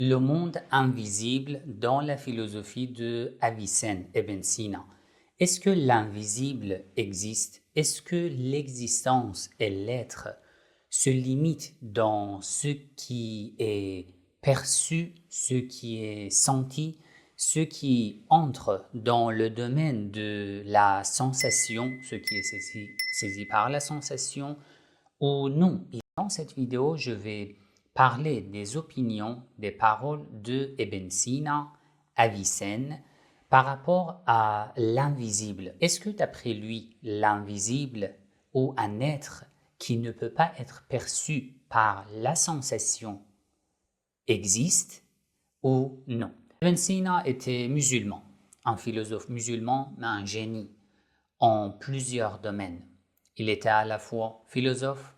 Le monde invisible dans la philosophie de Avicenne Ibn Sina. Est-ce que l'invisible existe? Est-ce que l'existence et l'être se limitent dans ce qui est perçu, ce qui est senti, ce qui entre dans le domaine de la sensation, ce qui est saisi par la sensation ou non? Et dans cette vidéo, je vais parler des opinions, des paroles de Ibn Sina, Avicenne, par rapport à l'invisible. Est-ce que d'après lui, l'invisible ou un être qui ne peut pas être perçu par la sensation existe ou non? Ibn Sina était musulman, un philosophe musulman, mais un génie en plusieurs domaines. Il était à la fois philosophe,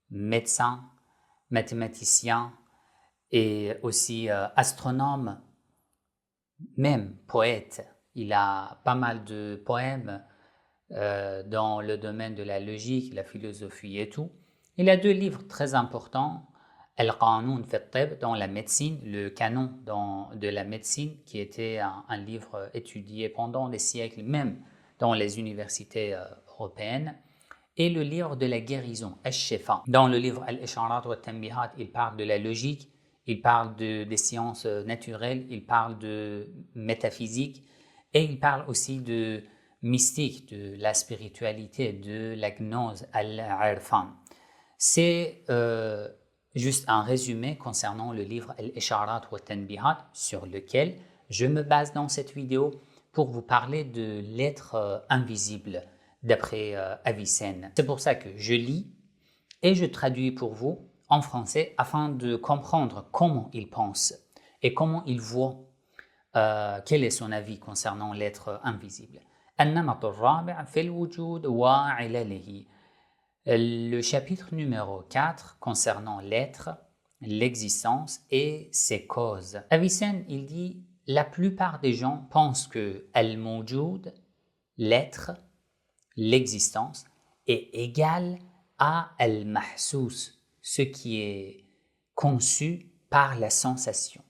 médecin, mathématicien et aussi astronome, même poète. Il a pas mal de poèmes dans le domaine de la logique, la philosophie et tout. Il a deux livres très importants, Al-Qanoun fi at-Tibb dans la médecine, le canon de la médecine, qui était un livre étudié pendant des siècles, même dans les universités européennes, et le livre de la guérison, Al-Shifa. Dans le livre Al-Isharat wa Tanbihat, il parle de la logique, il parle des sciences naturelles, il parle de métaphysique et il parle aussi de mystique, de la spiritualité, de la gnose, Al-Irfan. C'est juste un résumé concernant le livre Al-Isharat wa Tanbihat sur lequel je me base dans cette vidéo pour vous parler de l'être invisible d'après Avicenne. C'est pour ça que je lis et je traduis pour vous en français afin de comprendre comment il pense et comment il voit, quel est son avis concernant l'être invisible. Le chapitre numéro 4 concernant l'être, l'existence et ses causes. Avicenne, il dit, la plupart des gens pensent que al-mawjoud, l'être, l'existence, est égale à al-mahsous, ce qui est conçu par la sensation.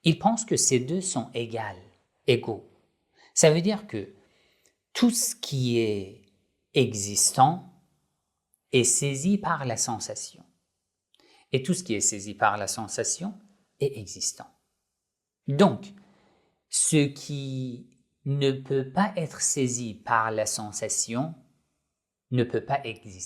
Ils pensent que ces deux sont égaux. Ça veut dire que tout ce qui est existant est saisi par la sensation. Et tout ce qui est saisi par la sensation est existant. Donc, ce qui ne peut pas être saisi par la sensation ne peut pas exister.